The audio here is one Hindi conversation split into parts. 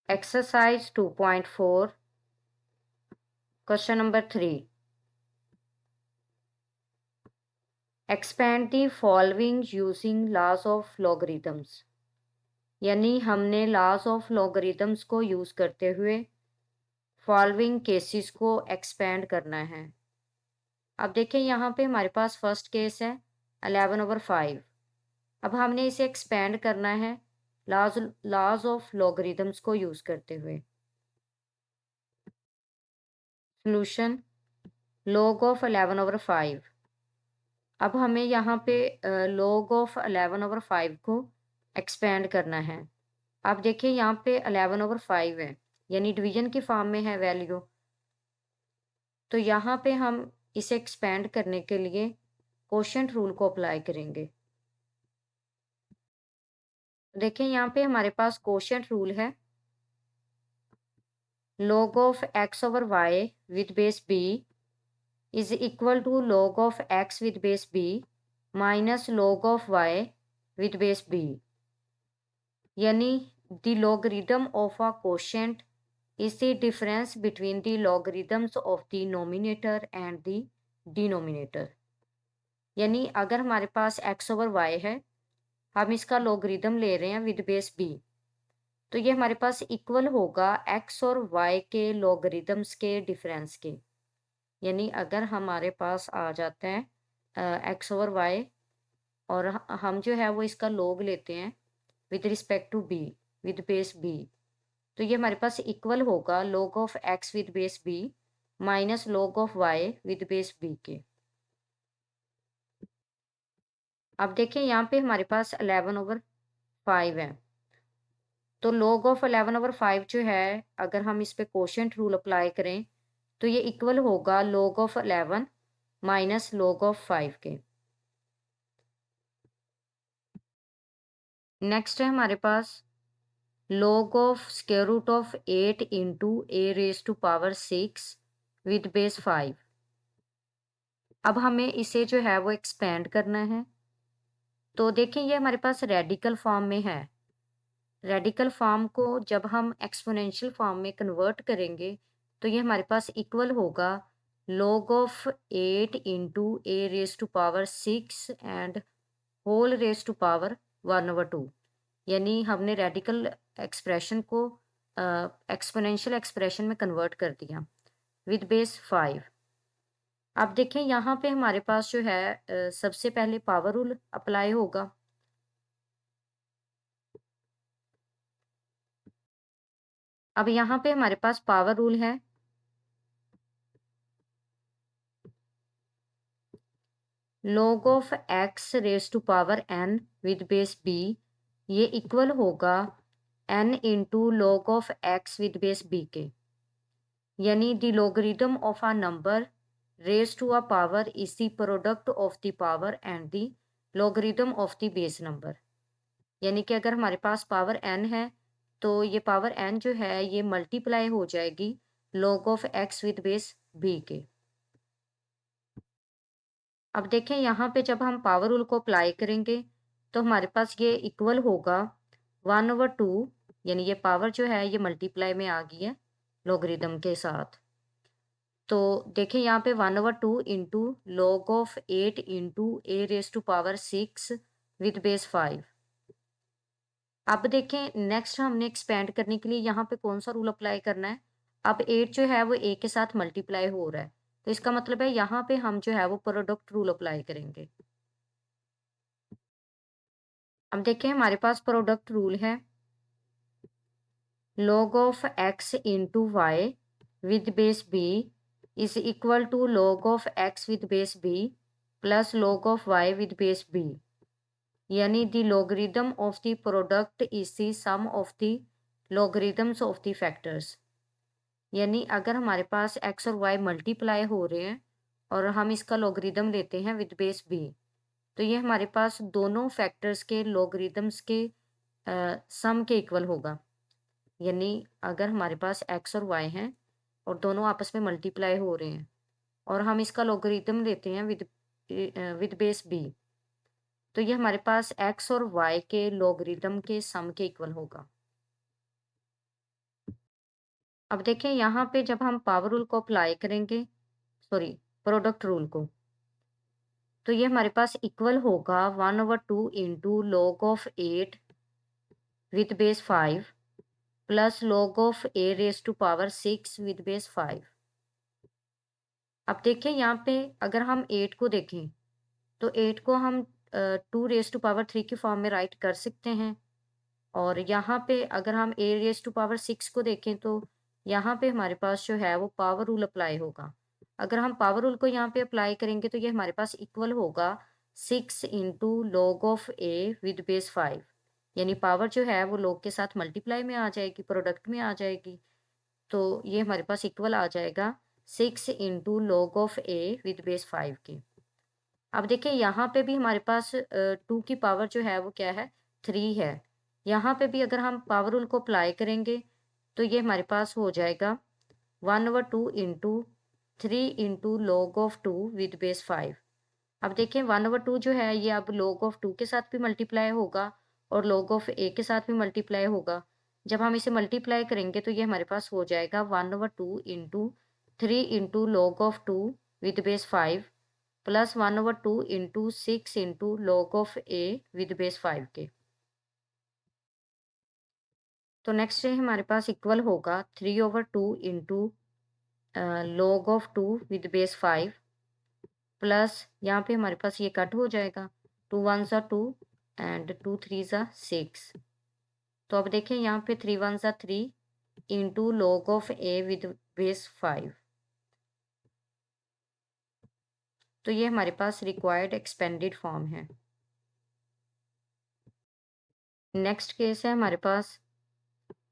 Exercise 2.4, question number 3. Expand the following using laws of logarithms. यानी हमने laws of logarithms को यूज करते हुए फॉलोइंग केसेस को एक्सपेंड करना है। अब देखिए यहाँ पे हमारे पास फर्स्ट केस है 11/5। अब हमने इसे एक्सपेंड करना है लॉज ऑफ लॉगरिथम्स को यूज करते हुए। Solution log of 11/5। अब हमें यहाँ पे log ऑफ 11/5 को एक्सपेंड करना है। अब देखिए यहाँ पे 11/5 है, यानी डिवीजन की फॉर्म में है वैल्यू। तो यहाँ पे हम इसे एक्सपेंड करने के लिए कोशेंट रूल को अप्लाई करेंगे। देखिए यहाँ पे हमारे पास कोशेंट रूल है, log of x/y with base b is equal to log of x with base b minus log of y with base b, यानी the logarithm of a quotient is the difference between the logarithms of the numerator and the denominator। यानी अगर हमारे पास x/y है, हम इसका logarithm ले रहे हैं विद बेस b, तो ये हमारे पास इक्वल होगा x और y के logarithms के डिफरेंस के। यानी अगर हमारे पास आ जाता है x/y और हम जो है वो इसका log लेते हैं with respect to b with base b, तो ये हमारे पास इक्वल होगा log of x with base b minus log of y with base b के। अब देखिए यहाँ पे हमारे पास 11/5 है, तो log ऑफ 11/5 जो है, अगर हम इस पे कोशेंट रूल अप्लाई करें तो ये इक्वल होगा log of 11 minus log of 5 के। नेक्स्ट है हमारे पास log of square root of 8 into a raise to power 6 with base 5। अब हमें इसे जो है वो एक्सपेंड करना है। तो देखें ये हमारे पास रेडिकल फॉर्म में है। रेडिकल फॉर्म को जब हम एक्सपोनेंशियल फॉर्म में कन्वर्ट करेंगे तो ये हमारे पास इक्वल होगा log of 8 into a raise to power 6 and whole raise to power 1/2। यानी हमने रेडिकल एक्सप्रेशन को एक्सपोनेंशियल एक्सप्रेशन में कन्वर्ट कर दिया विद बेस 5। अब देखें यहाँ पे हमारे पास जो है सबसे पहले पावर रूल अप्लाई होगा। अब यहाँ पे हमारे पास पावर रूल है log of x raise to power n with base b, ये इक्वल होगा n into log of x with base b के। यानी the logarithm of a number raised to a power is the product of the power and the logarithm of the base number। यानी कि अगर हमारे पास पावर n है तो ये पावर n जो है ये मल्टीप्लाई हो जाएगी log of x with base b के। अब देखें यहाँ पे जब हम पावर रूल को अप्लाई करेंगे तो हमारे पास ये इक्वल होगा 1/2, यानी ये पावर जो है ये मल्टीप्लाई में आ गई है लोगरिथम के साथ। तो देखें यहाँ पे 1/2 into log of 8 into a raise to power 6 with base 5। अब देखें नेक्स्ट हमने एक्सपेंड करने के लिए यहाँ पे कौन सा रूल अप्लाई करना है। अब 8 जो है वो a के साथ मल्टीप्लाई हो रहा है, तो इसका मतलब है यहाँ पे हम जो है वो प्रोडक्ट रूल अप्लाई करेंगे। अब देखें हमारे पास प्रोडक्ट रूल है log of x into y with base b is equal to log of x with base b plus log of y with base b, यानी the logarithm of the product is the sum of the logarithms of the factors. यानी अगर हमारे पास x और y मल्टीप्लाई हो रहे हैं और हम इसका logarithm लेते हैं विद बेस b, तो ये हमारे पास दोनों फैक्टर्स के logarithms के सम के इक्वल होगा। यानी अगर हमारे पास x और y हैं और दोनों आपस में मल्टीप्लाई हो रहे हैं और हम इसका logarithm लेते हैं विद बेस b, तो ये हमारे पास x और y के logarithm के सम के इक्वल होगा। अब देखें यहाँ पे जब हम पावर रूल को अप्लाई करेंगे, सॉरी, प्रोडक्ट रूल को, तो ये हमारे पास इक्वल होगा 1/2 into log of 8 with base 5 plus log of a raise to power 6 with base 5। अब देखें यहाँ पे अगर हम 8 को देखें तो 8 को हम 2 रेज टू पावर 3 की फॉर्म में राइट कर सकते हैं। और यहाँ पे अगर हम ए रेज टू पावर 6 को देखें तो यहाँ पे हमारे पास जो है वो पावर रूल अप्लाई होगा। अगर हम पावर रूल को यहाँ पे अप्लाई करेंगे तो ये हमारे पास इक्वल होगा 6 into log of a with base 5, यानी पावर जो है वो लॉग के साथ मल्टीप्लाई में आ जाएगी, प्रोडक्ट में आ जाएगी। तो ये हमारे पास इक्वल आ जाएगा 6 into log of a with base 5 के। अब देखिए यहाँ पे भी हमारे पास 2 की पावर जो है वो क्या है, 3 है। यहाँ पे भी अगर हम पावर रूल को अप्लाई करेंगे तो ये हमारे पास हो जाएगा 1/2 into 3 into log of 2 with base 5। अब देखें 1/2 जो है ये अब log ऑफ 2 के साथ भी मल्टीप्लाई होगा और log ऑफ a के साथ भी मल्टीप्लाई होगा। जब हम इसे मल्टीप्लाई करेंगे तो ये हमारे पास हो जाएगा 1/2 into 3 into log of 2 with base 5 plus 1/2 into 6 into log of a with base 5 के। तो नेक्स्ट है हमारे पास इक्वल होगा 3/2 into log of 2 with base 5 plus यहाँ पे हमारे पास ये कट हो जाएगा, 2 1 2 एंड 2 3 6। तो अब देखें यहाँ पे 3 1 3 into log of a with base 5। तो ये हमारे पास रिक्वायर्ड एक्सपेंडेड फॉर्म है। नेक्स्ट केस है हमारे पास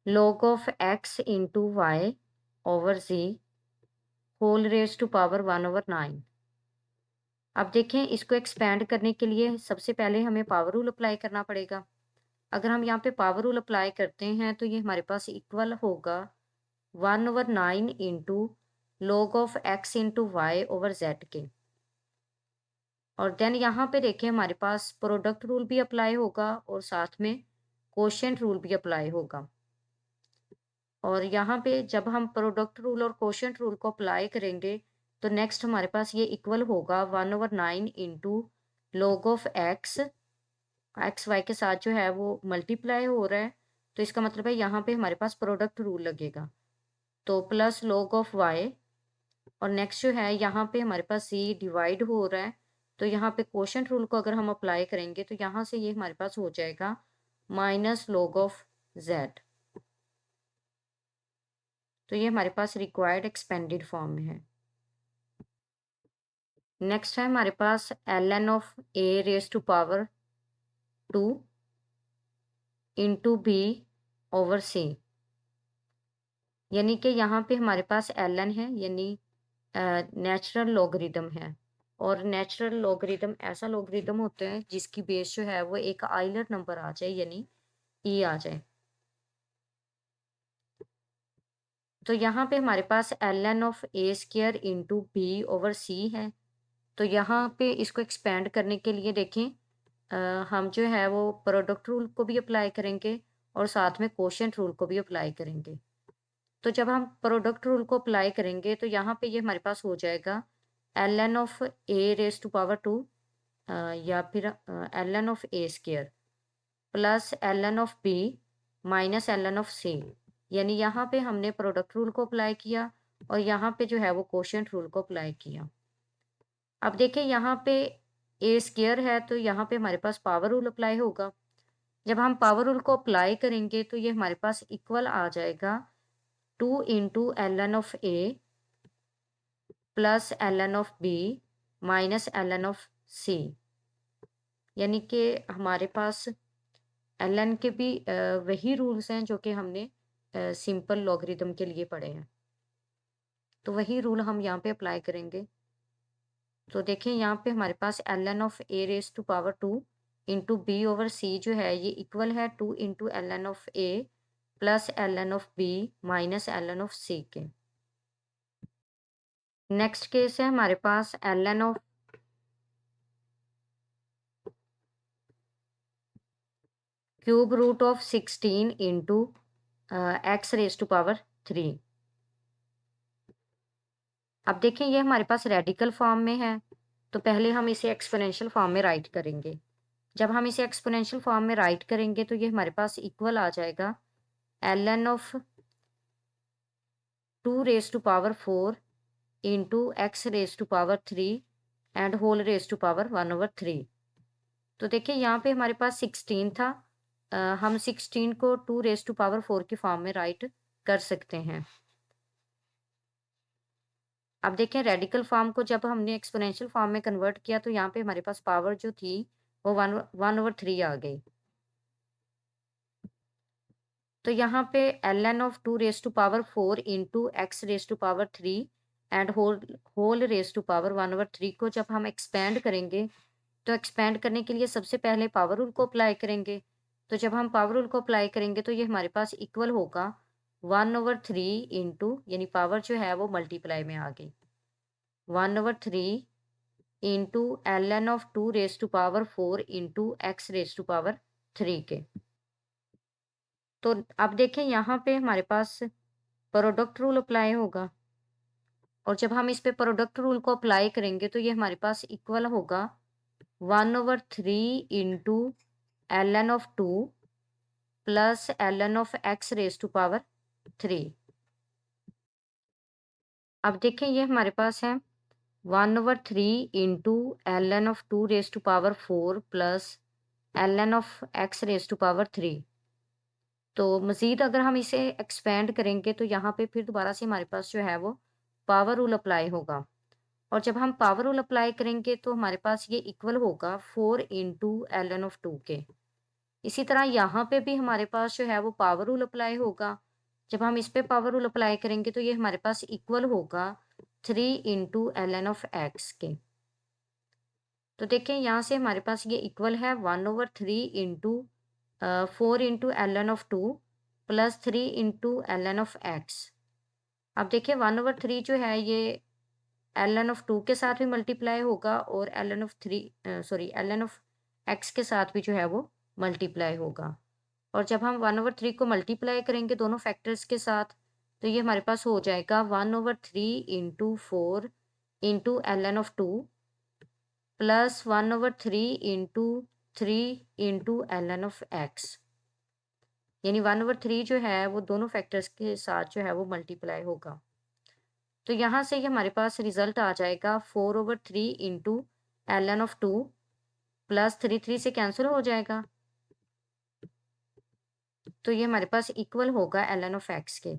log of x into y over z whole raise to power 1/9। अब देखें इसको एक्सपेंड करने के लिए सबसे पहले हमें पावर रूल अप्लाई करना पड़ेगा। अगर हम यहाँ पे पावर रूल अप्लाई करते हैं तो ये हमारे पास इक्वल होगा 1/9 into log of x into y over z के। और देन यहाँ पे देखें हमारे पास प्रोडक्ट रूल भी अप्लाई होगा और साथ में कोशेंट रूल भी अप्लाई होगा। और यहाँ पे जब हम प्रोडक्ट रूल और कोशेंट रूल को अप्लाई करेंगे तो नेक्स्ट हमारे पास ये इक्वल होगा 1/9 into log of x, x y के साथ जो है वो मल्टीप्लाई हो रहा है, तो इसका मतलब है यहाँ पे हमारे पास प्रोडक्ट रूल लगेगा, तो प्लस लॉग ऑफ वाई। और नेक्स्ट जो है यहाँ पे हमारे पास सी डिवाइड हो रहा है, तो यहाँ पे कोशेंट रूल को अगर हम अप्लाई करेंगे तो यहाँ से ये हमारे पास हो जाएगा माइनस लॉग ऑफ जेड। तो ये हमारे पास रिक्वायर्ड एक्सपेंडेड फॉर्म में है। नेक्स्ट है हमारे पास ln of a raise to power 2 into B over C, यानी कि यहाँ पे हमारे पास ln है, यानी नेचुरल लॉगरिदम है। और नेचुरल लॉगरिदम ऐसा लॉगरिदम होता है जिसकी बेस जो है वो एक आइलर नंबर आ जाए, यानी ई आ जाए। तो यहाँ पे हमारे पास ln of a square into B over C है। तो यहाँ पे इसको एक्सपेंड करने के लिए देखें हम जो है वो प्रोडक्ट रूल को भी अप्लाई करेंगे और साथ में कोशेंट रूल को भी अप्लाई करेंगे। तो जब हम प्रोडक्ट रूल को अप्लाई करेंगे तो यहाँ पे ये हमारे पास हो जाएगा ln of a raise to power 2 या फिर ln of a square plus ln of b minus ln of c, यानी यहाँ पे हमने प्रोडक्ट रूल को अप्लाई किया और यहाँ पे जो है वो कोशेंट रूल को अप्लाई किया। अब देखिए यहाँ पे ए स्क्वायर है तो यहाँ पे हमारे पास पावर रूल अप्लाई होगा। जब हम पावर रूल को अप्लाई करेंगे तो ये हमारे पास इक्वल आ जाएगा 2 into ln of A plus ln of B minus ln of C, यानी कि हमारे पास ln के भी वही रूल्स हैं जो कि हमने सिंपल लॉगरिदम के लिए पढ़े हैं, तो वही रूल हम यहाँ पे अप्लाई करेंगे। तो देखें यहाँ पे हमारे पास ln of a raise to power 2 into B over C जो है ये इक्वल है 2 into ln of a plus ln of b minus ln of c के। नेक्स्ट केस है हमारे पास ln of cube root of 16 into X raise to power 3। अब देखें ये हमारे पास रेडिकल फॉर्म में है, तो पहले हम इसे एक्सपोनेंशियल फॉर्म में राइट करेंगे। जब हम इसे एक्सपोनेंशियल फॉर्म में राइट करेंगे तो ये हमारे पास इक्वल आ जाएगा ln of 2 raise to power 4 into x raise to power 3 and whole raise to power 1/3। तो देखिए यहाँ पे हमारे पास 16 था। हम 16 को 2 रेज़ टू पावर 4 की फॉर्म में राइट कर सकते हैं। अब देखें रेडिकल फॉर्म को जब हमने एक्सपोनेंशियल फॉर्म में कन्वर्ट किया तो यहाँ पे हमारे पास पावर जो थी वो 1/3 आ गई। तो यहाँ पे ln of 2 raise to power 4 into x raise to power 3 and whole raise to power 1/3 को जब हम एक्सपेंड करेंगे, तो एक्सपेंड करने के लिए सबसे पहले पावर रूल को अप्लाई करेंगे। तो जब हम पावर रूल को अप्लाई करेंगे तो ये हमारे पास इक्वल होगा 1/3 इंटू, यानी पावर जो है वो मल्टीप्लाई में आ गई, 1/3 into ln of 2 raise to power 4 into x raise to power 3 के। तो अब देखें यहाँ पे हमारे पास प्रोडक्ट रूल अप्लाई होगा, और जब हम इस पे प्रोडक्ट रूल को अप्लाई करेंगे तो ये हमारे पास इक्वल होगा 1/3 into ln of 2 plus ln of x raise to power 3। अब देखें ये हमारे पास है 1/3 into ln of 2 raise to power 4 plus ln of x raise to power 3। तो मज़ीद अगर हम इसे एक्सपेंड करेंगे तो यहाँ पे फिर दोबारा से हमारे पास जो है वो पावर रूल अप्लाई होगा, और जब हम पावर रूल अप्लाई करेंगे तो हमारे पास ये इक्वल होगा 4 इंटू ln ऑफ 2 के। इसी तरह यहाँ पे भी हमारे पास जो है वो पावर रूल अप्लाई होगा। जब हम इस पे पावर रूल अप्लाई करेंगे तो ये हमारे पास इक्वल होगा 3 इंटू ln ऑफ एक्स के। तो देखें यहाँ से हमारे पास ये इक्वल है 1/3 into 4 into ln of 2 plus 3 into ln of x. अब देखिए 1/3 जो है ये ln ऑफ 2 के साथ भी मल्टीप्लाई होगा, और ln ऑफ एक्स के साथ भी जो है वो मल्टीप्लाई होगा। और जब हम 1/3 को मल्टीप्लाई करेंगे दोनों फैक्टर्स के साथ, तो ये हमारे पास हो जाएगा 1/3 into 4 into ln of 2 plus 1/3 into 3 into ln of x, यानी 1/3 जो है वो दोनों फैक्टर्स के साथ जो है वो मल्टीप्लाई होगा। तो यहाँ से ये हमारे पास रिजल्ट आ जाएगा 4/3 इंटू ln ऑफ 2 प्लस 3 से कैंसिल हो जाएगा, तो ये हमारे पास इक्वल होगा ln ऑफ एक्स के।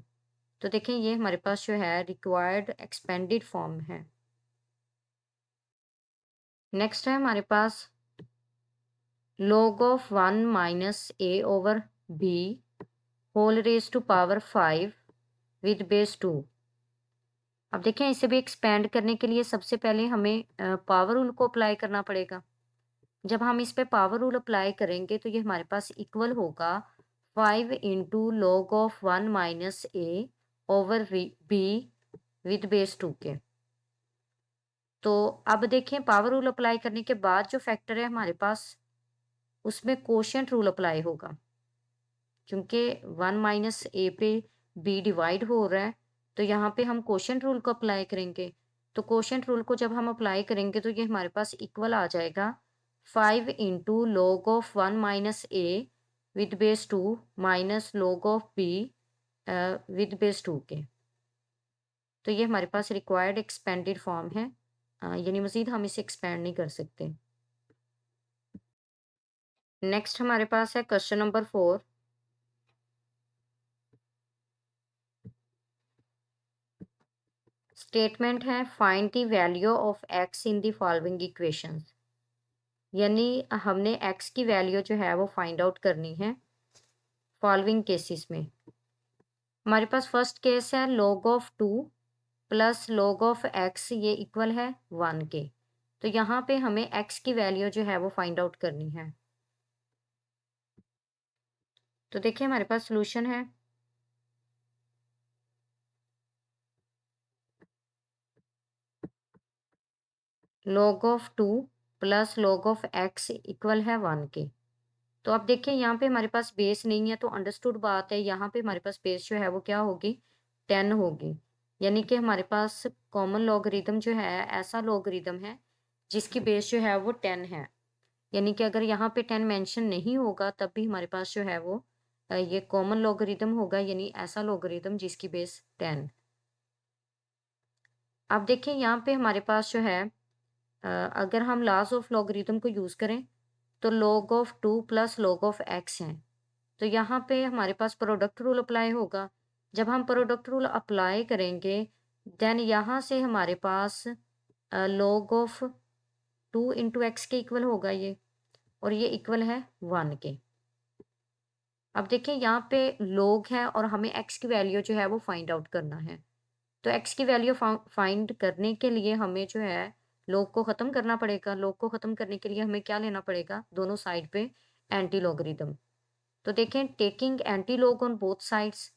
तो देखें ये हमारे पास जो है रिक्वायर्ड एक्सपेंडेड फॉर्म है। नेक्स्ट है हमारे पास log of 1 minus a over b whole raise to power 5 with base 2। अब देखें इसे भी एक्सपेंड करने के लिए सबसे पहले हमें पावर रूल को अप्लाई करना पड़ेगा। जब हम इस पे पावर रूल अप्लाई करेंगे तो ये हमारे पास इक्वल होगा 5 into log of 1 minus A over be with base 2 के। तो अब देखें पावर रूल अप्लाई करने के बाद जो फैक्टर है हमारे पास उसमें कोशेंट रूल अप्लाई होगा, क्योंकि 1 माइनस ए पे बी डिवाइड हो रहा है, तो यहाँ पे हम कोशेंट रूल को अप्लाई करेंगे। तो कोशेंट रूल को जब हम अप्लाई करेंगे तो ये हमारे पास इक्वल आ जाएगा 5 into log of 1 minus A with base 2 minus log of be with base 2 के। तो ये हमारे पास रिक्वायर्ड एक्सपेंडेड फॉर्म है, यानी मज़ीद हम इसे एक्सपेंड नहीं कर सकते। नेक्स्ट हमारे पास है क्वेश्चन नंबर 4। स्टेटमेंट है find the value of x in the following equations, यानी हमने एक्स की वैल्यू जो है वो फाइंड आउट करनी है फॉलोइंग केसेस में। हमारे पास फर्स्ट केस है log of 2 plus log of x, ये इक्वल है 1 के। तो यहाँ पे हमें एक्स की वैल्यू जो है वो फाइंड आउट करनी है। तो देखिए हमारे पास सोल्यूशन है, log of 2 plus log of x equal है 1 के। तो अब देखिए यहाँ पे हमारे पास बेस नहीं है, तो अंडरस्टूड बात है, यहाँ पे हमारे पास बेस जो है वो क्या होगी 10 होगी। यानी कि हमारे पास कॉमन लॉगरिदम जो है ऐसा लॉगरिदम है जिसकी बेस जो है वो 10 है। यानी कि अगर यहाँ पे 10 मेंशन नहीं होगा तब भी हमारे पास जो है वो ये कॉमन लॉगरिदम होगा, यानी ऐसा लॉगरिदम जिसकी बेस 10। अब देखिए यहाँ पे हमारे पास जो है अगर हम लॉज ऑफ लॉगरिदम को यूज़ करें तो log of 2 plus log of x है। तो यहाँ पे हमारे पास प्रोडक्ट रूल अप्लाई होगा। जब हम प्रोडक्ट रूल अप्लाई करेंगे देन यहाँ से हमारे पास log ऑफ 2 इंटू एक्स के इक्वल होगा ये, और ये इक्वल है 1 के। अब देखिए यहाँ पे log है और हमें x की वैल्यू जो है वो फाइंड आउट करना है। तो x की वैल्यू फाइंड करने के लिए हमें जो है log को ख़त्म करना पड़ेगा। log को ख़त्म करने के लिए हमें क्या लेना पड़ेगा, दोनों साइड पे एंटी लॉगरिदम। तो देखें taking anti log on both sides,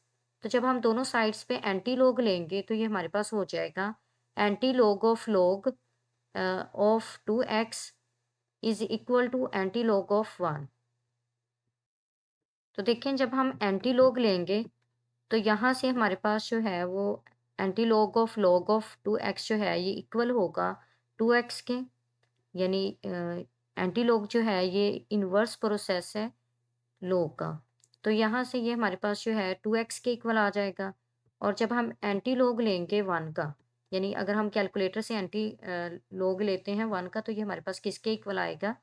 तो जब हम दोनों साइड्स पे एंटी लॉग लेंगे तो ये हमारे पास हो जाएगा antilog of 2x is equal to antilog of 1। तो देखें जब हम एंटी लॉग लेंगे तो यहाँ से हमारे पास जो है वो एंटी लॉग ऑफ 2x जो है ये इक्वल होगा 2x के, यानी एंटी लॉग जो है ये इन्वर्स प्रोसेस है log का। तो यहाँ से ये हमारे पास जो है 2x के इक्वल आ जाएगा। और जब हम एंटी लॉग लेंगे 1 का, यानी अगर हम कैलकुलेटर से एंटी लॉग लेते हैं 1 का, तो ये हमारे पास किसके इक्वल आएगा,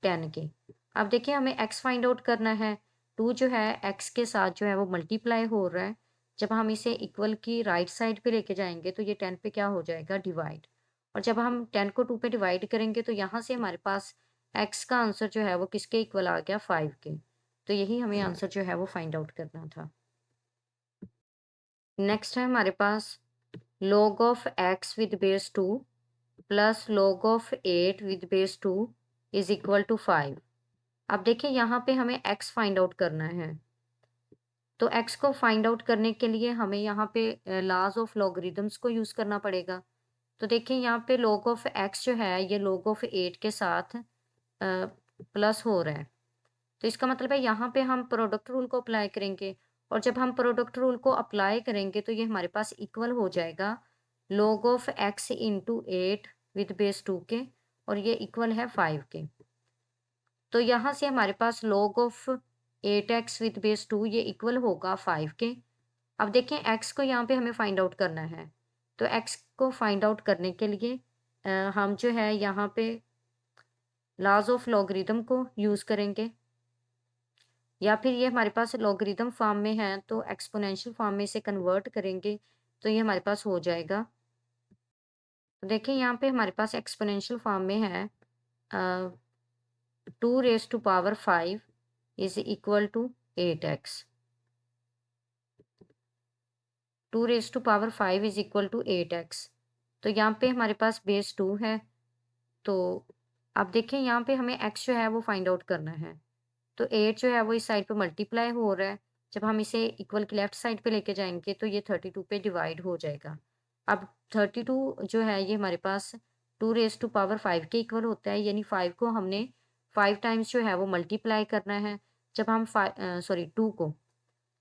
10 के। अब देखिए हमें x फाइंड आउट करना है। 2 जो है x के साथ जो है वो मल्टीप्लाई हो रहा है। जब हम इसे इक्वल की राइट साइड पे लेके जाएंगे तो ये 10 पे क्या हो जाएगा, डिवाइड। और जब हम 10 को 2 पे डिवाइड करेंगे तो यहाँ से हमारे पास x का आंसर जो है वो किसके इक्वल आ गया, 5 के। तो यही हमें आंसर जो है वो फाइंड आउट करना था। नेक्स्ट है हमारे पास log of x with base 2 plus log of 8 with base 2 is equal to 5। अब देखिए यहाँ पे हमें x फाइंड आउट करना है। तो x को फाइंड आउट करने के लिए हमें यहाँ पे लॉज ऑफ लॉगरिदम्स को यूज़ करना पड़ेगा। तो देखिए यहाँ पे log ऑफ x जो है ये log ऑफ 8 के साथ प्लस हो रहा है। तो इसका मतलब है यहाँ पे हम प्रोडक्ट रूल को अप्लाई करेंगे, और जब हम प्रोडक्ट रूल को अप्लाई करेंगे तो ये हमारे पास इक्वल हो जाएगा log of x into 8 with base 2 के, और ये इक्वल है 5 के। तो यहाँ से हमारे पास log of 8x with base 2 ये इक्वल होगा 5 के। अब देखें x को यहाँ पे हमें फाइंड आउट करना है। तो x को फाइंड आउट करने के लिए हम जो है यहाँ पे लॉज ऑफ लॉगरिदम को यूज़ करेंगे, या फिर ये हमारे पास लॉगरिदम फॉर्म में है तो एक्सपोनेंशियल फॉर्म में इसे कन्वर्ट करेंगे तो ये हमारे पास हो जाएगा। तो देखिए यहाँ पे हमारे पास एक्सपोनेंशियल फॉर्म में है 2 raise to power 5 is equal to 8x। 2 raise to power 5 is equal to 8x। तो यहाँ पे हमारे पास बेस 2 है। तो अब देखें यहाँ पे हमें x जो है वो फाइंड आउट करना है। तो 8 जो है वो इस साइड पे मल्टीप्लाई हो रहा है। जब हम इसे इक्वल की लेफ्ट साइड पे लेके जाएंगे तो ये 32 पे डिवाइड हो जाएगा। अब 32 जो है ये हमारे पास 2 रेज टू पावर 5 के इक्वल होता है, यानी 5 को हमने 5 टाइम्स जो है वो मल्टीप्लाई करना है। जब हम 2 को,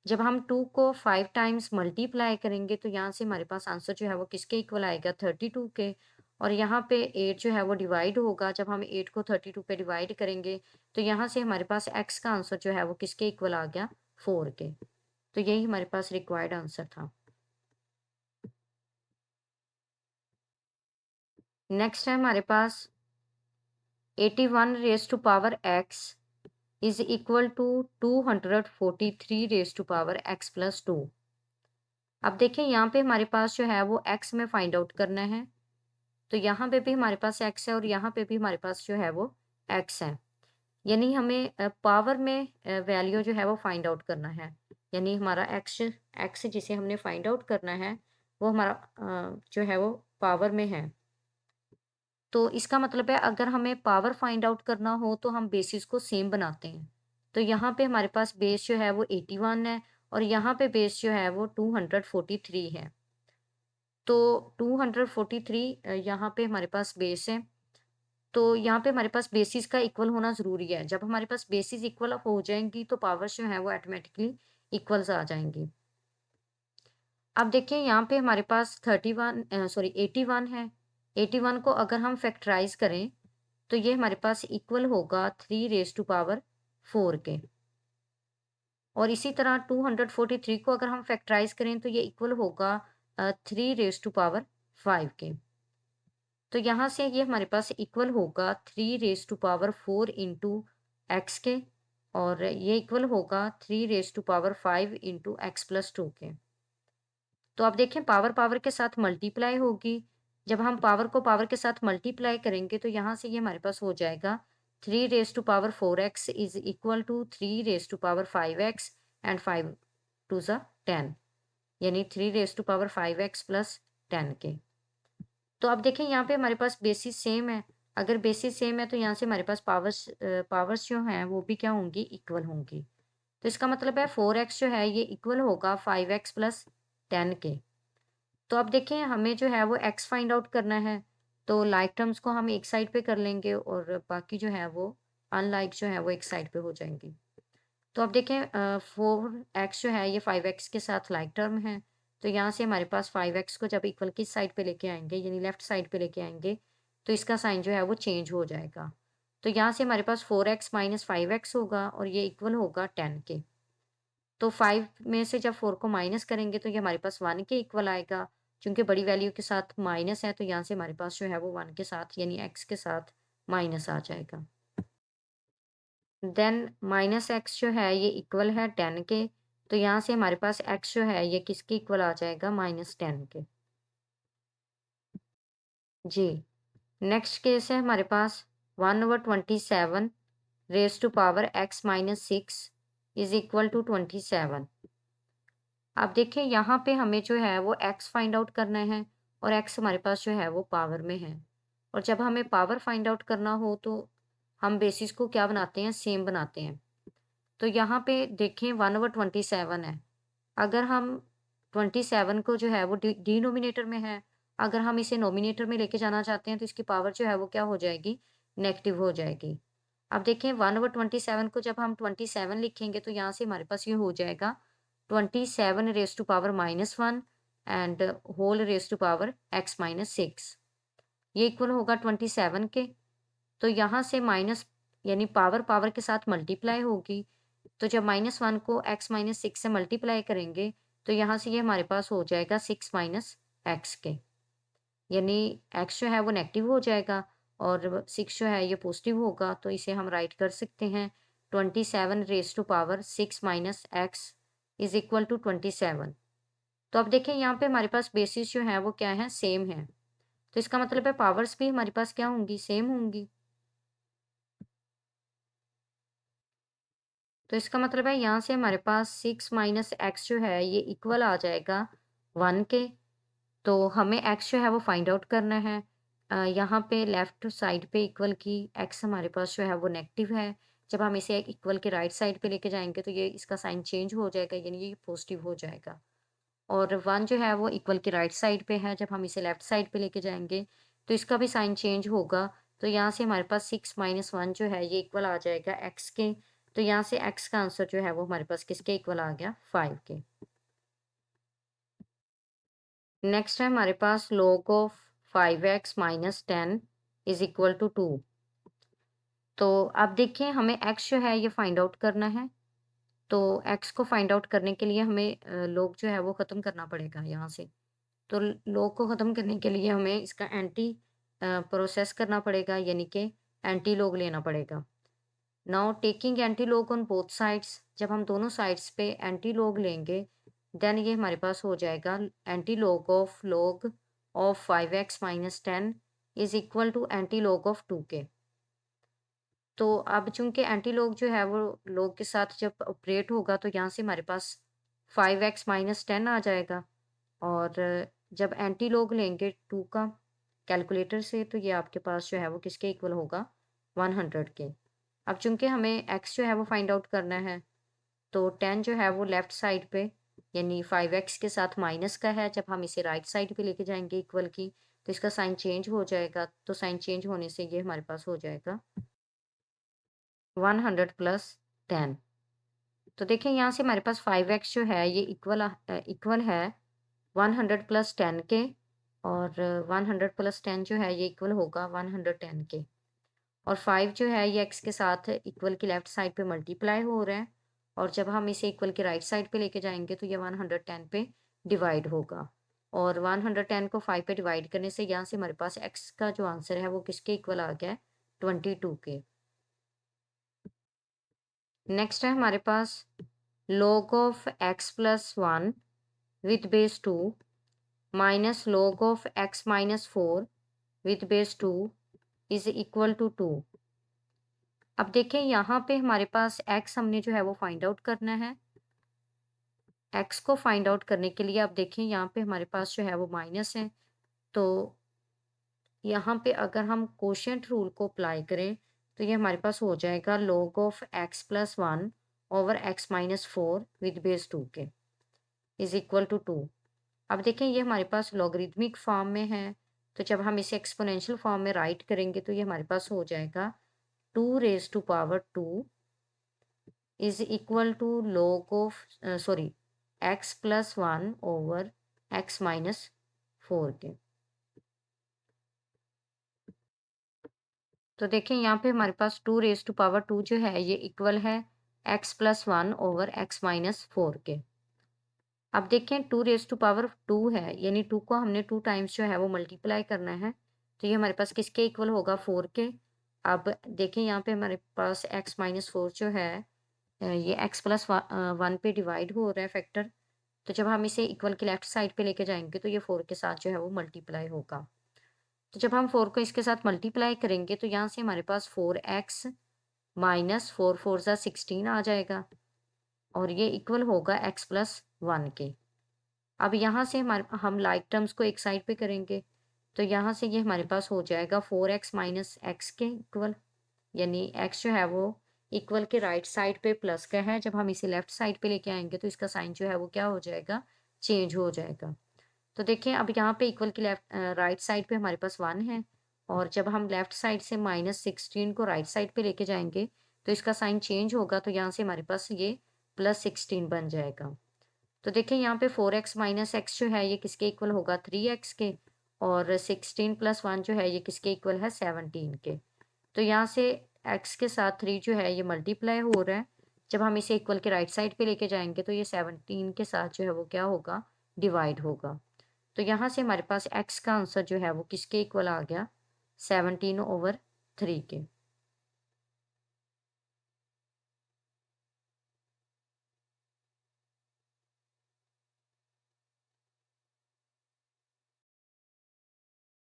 जब हम 2 को 5 टाइम्स मल्टीप्लाई करेंगे तो यहाँ से हमारे पास आंसर जो है वो किसके इक्वल आएगा, 32 के। और यहाँ पे 8 जो है वो डिवाइड होगा। जब हम 8 को 32 पे डिवाइड करेंगे तो यहाँ से हमारे पास x का आंसर जो है वो किसके इक्वल आ गया, 4 के। तो यही हमारे पास रिक्वायर्ड आंसर था। नेक्स्ट है हमारे पास 81 raise to power x is equal to 243 raise to power x plus 2। अब देखिए यहाँ पे हमारे पास जो है वो x में फाइंड आउट करना है। तो यहाँ पे भी हमारे पास x है और यहाँ पे भी हमारे पास जो है वो x है, यानी हमें पावर में वैल्यू जो है वो फाइंड आउट करना है। यानी हमारा x जिसे हमने फाइंड आउट करना है वो हमारा जो है वो पावर में है। तो इसका मतलब है अगर हमें पावर फाइंड आउट करना हो तो हम बेसिस को सेम बनाते हैं। तो यहाँ पे हमारे पास बेस जो है वो 81 है और यहाँ पे बेस जो है वो 243 है। तो 243 यहाँ पे हमारे पास बेस है। तो यहाँ पे हमारे पास बेसिस का इक्वल होना ज़रूरी है। जब हमारे पास बेसिस इक्वल हो जाएंगी तो पावर्स जो है वो ऑटोमेटिकली इक्वल्स आ जाएंगी। अब देखिए यहाँ पे हमारे पास 81 है। 81 को अगर हम फैक्टराइज करें तो ये हमारे पास इक्वल होगा 3 रेज़ टू पावर 4 के। और इसी तरह 243 को अगर हम फैक्टराइज करें तो ये इक्वल होगा 3 रेज़ टू पावर 5 के। तो यहाँ से ये हमारे पास इक्वल होगा 3 raise to power 4 into x के, और ये इक्वल होगा 3 raise to power 5 into x plus 2 के। तो आप देखें पावर पावर के साथ मल्टीप्लाई होगी। जब हम पावर को पावर के साथ मल्टीप्लाई करेंगे तो यहाँ से ये हमारे पास हो जाएगा 3 raise to power 4x is equal to 3 raise to power 5x and 5 to the 10, यानी 3 raise to power 5x plus 10 के। तो अब देखें यहाँ पे हमारे पास बेसिस सेम है। अगर बेसिस सेम है तो यहाँ से हमारे पास पावर्स जो हैं वो भी क्या होंगी, इक्वल होंगी। तो इसका मतलब है 4x जो है ये इक्वल होगा 5x प्लस 10 के। तो अब देखें हमें जो है वो x फाइंड आउट करना है। तो लाइक टर्म्स को हम एक साइड पे कर लेंगे और बाकी जो है वो अनलाइक जो है वो एक साइड पे हो जाएंगी। तो अब देखें 4x जो है ये 5x के साथ लाइक टर्म है। तो यहाँ से हमारे पास 5x को जब इक्वल की साइड पे लेके आएंगे, यानी लेफ्ट साइड पे लेके आएंगे, तो इसका साइन जो है वो चेंज हो जाएगा। तो यहाँ से हमारे पास 4x माइनस 5x होगा और ये इक्वल होगा 10 के। तो 5 में से जब 4 को माइनस करेंगे तो ये हमारे पास 1 के इक्वल आएगा। चूँकि बड़ी वैल्यू के साथ माइनस है तो यहाँ से हमारे पास जो है वो 1 के साथ यानी x के साथ माइनस आ जाएगा। देन माइनस x जो है ये इक्वल है 10 के। तो यहाँ से हमारे पास x जो है ये किसके इक्वल आ जाएगा, -10 के। जी। नेक्स्ट केस है हमारे पास 1/27 raise to power x minus 6 is equal to 27। अब देखिए यहाँ पे हमें जो है वो x फाइंड आउट करना है और x हमारे पास जो है वो पावर में है। और जब हमें पावर फाइंड आउट करना हो तो हम बेसिस को क्या बनाते हैं, सेम बनाते हैं। तो यहाँ पे देखें 1/27 है। अगर हम 27 को जो है वो डिनोमिनेटर में है, अगर हम इसे नोमिनेटर में लेके जाना चाहते हैं तो इसकी पावर जो है वो क्या हो जाएगी, नेगेटिव हो जाएगी। अब देखें 1/27 को जब हम 27 लिखेंगे तो यहाँ से हमारे पास ये हो जाएगा 27 raise to power -1 and whole raise to power x minus 6, ये इक्वल होगा 27 के। तो यहाँ से माइनस यानी पावर पावर के साथ मल्टीप्लाई होगी। तो जब -1 को x माइनस 6 से मल्टीप्लाई करेंगे तो यहाँ से ये हमारे पास हो जाएगा 6 माइनस x के, यानी x जो है वो नेगेटिव हो जाएगा और 6 जो है ये पॉजिटिव होगा। तो इसे हम राइट कर सकते हैं 27 raise to power 6 minus x is equal to 27। तो अब देखें यहाँ पे हमारे पास बेसिस जो है वो क्या है, सेम है। तो इसका मतलब है पावर्स भी हमारे पास क्या होंगी, सेम होंगी। तो इसका मतलब है यहाँ से हमारे पास 6 माइनस एक्स जो है ये इक्वल आ जाएगा 1 के। तो हमें एक्स जो है वो फाइंड आउट करना है। यहाँ पे लेफ्ट साइड पे इक्वल की एक्स हमारे पास जो है वो नेगेटिव है। जब हम इसे इक्वल के राइट साइड पे लेके जाएंगे तो ये इसका साइन चेंज हो जाएगा, यानी ये पॉजिटिव हो जाएगा। और 1 जो है वो इक्वल के राइट साइड पे है, जब हम इसे लेफ्ट साइड पे लेके जाएंगे तो इसका भी साइन चेंज होगा। तो यहाँ से हमारे पास 6 माइनस 1 जो है ये इक्वल आ जाएगा एक्स के। तो यहाँ से x का आंसर जो है वो हमारे पास किसके इक्वल आ गया, 5 के। नेक्स्ट है हमारे पास log of 5x minus 10 is equal to 2। तो अब देखिए हमें x जो है ये फाइंड आउट करना है। तो x को फाइंड आउट करने के लिए हमें log जो है वो ख़त्म करना पड़ेगा यहाँ से। तो log को ख़त्म करने के लिए हमें इसका एंटी प्रोसेस करना पड़ेगा, यानी कि एंटी log लेना पड़ेगा। Now taking anti log on both sides, जब हम दोनों साइड्स पे एंटी लॉग लेंगे देन ये हमारे पास हो जाएगा antilog of 5x minus 10 is equal to antilog of 2 के। तो अब चूंकि एंटी लॉग जो है वो लॉग के साथ जब ऑपरेट होगा तो यहाँ से हमारे पास 5x माइनस 10 आ जाएगा। और जब एंटी लॉग लेंगे 2 का कैलकुलेटर से तो ये आपके पास जो है वो किसके इक्वल होगा, 100 के। अब चूंकि हमें x जो है वो फाइंड आउट करना है तो 10 जो है वो लेफ्ट साइड पे यानी 5x के साथ माइनस का है, जब हम इसे राइट साइड पे लेके जाएंगे इक्वल की तो इसका साइन चेंज हो जाएगा। तो साइन चेंज होने से ये हमारे पास हो जाएगा 100 प्लस 10। तो देखिए यहाँ से हमारे पास 5x जो है ये इक्वल है 100 प्लस 10 के, और 100 प्लस 10 जो है ये इक्वल होगा 110 के, और 5 जो है ये x के साथ इक्वल की लेफ्ट साइड पे मल्टीप्लाई हो रहा है, और जब हम इसे इक्वल की राइट साइड पे लेके जाएंगे तो ये 110 पे डिवाइड होगा, और 110 को 5 पे डिवाइड करने से यहाँ से हमारे पास x का जो आंसर है वो किसके इक्वल आ गया है, 22 के। नेक्स्ट है हमारे पास log of x plus 1 with base 2 minus log of x minus 4 with base 2 is equal to 2। अब देखें यहाँ पे हमारे पास x हमने जो है वो फाइंड आउट करना है। x को फाइंड आउट करने के लिए आप देखें यहाँ पे हमारे पास जो है वो माइनस है, तो यहाँ पे अगर हम कोशेंट रूल को अप्लाई करें तो ये हमारे पास हो जाएगा log of x plus 1 over x minus 4 with base 2 के इज इक्वल टू 2। अब देखें ये हमारे पास लॉगरिदमिक फॉर्म में है, तो जब हम इसे एक्सपोनेंशियल फॉर्म में राइट करेंगे तो ये हमारे पास हो जाएगा 2 raise to power 2 is equal to log of sorry x plus 1 over x minus 4 के। तो देखें यहाँ पे हमारे पास 2 रेज टू पावर 2 जो है ये इक्वल है x plus 1 over x minus 4 के। अब देखें 2 रेज टू पावर 2 है, यानी 2 को हमने 2 टाइम्स जो है वो मल्टीप्लाई करना है, तो ये हमारे पास किसके इक्वल होगा, 4 के। अब देखें यहाँ पे हमारे पास x माइनस 4 जो है ये x प्लस 1 पे डिवाइड हो रहा है फैक्टर, तो जब हम इसे इक्वल की लेफ्ट साइड पे लेके जाएंगे तो ये 4 के साथ जो है वो मल्टीप्लाई होगा। तो जब हम 4 को इसके साथ मल्टीप्लाई करेंगे तो यहाँ से हमारे पास 4x माइनस 4 4 ज़ा 16 आ जाएगा, और ये इक्वल होगा x प्लस 1 के। अब यहाँ से हमारे हम लाइक टर्म्स को एक साइड पे करेंगे, तो यहाँ से ये हमारे पास हो जाएगा 4x माइनस एक्स के इक्वल, यानी x जो है वो इक्वल के राइट साइड पे प्लस का है, जब हम इसे लेफ्ट साइड पे लेके आएंगे तो इसका साइन जो है वो क्या हो जाएगा, चेंज हो जाएगा। तो देखिए अब यहाँ पे इक्वल की लेफ्ट राइट साइड पे हमारे पास 1 है, और जब हम लेफ्ट साइड से -16 को राइट साइड पे लेके जाएंगे तो इसका साइन चेंज होगा, तो यहाँ से हमारे पास ये +16 बन जाएगा। तो देखिए यहाँ पे 4x माइनस एक्स जो है ये किसके इक्वल होगा, 3x के, और 16 प्लस 1 जो है ये किसके इक्वल है, 17 के। तो यहाँ से x के साथ 3 जो है ये मल्टीप्लाई हो रहा है, जब हम इसे इक्वल के राइट साइड पे लेके जाएंगे तो ये 17 के साथ जो है वो क्या होगा, डिवाइड होगा। तो यहाँ से हमारे पास x का आंसर जो है वो किसके इक्वल आ गया, 17/3 के।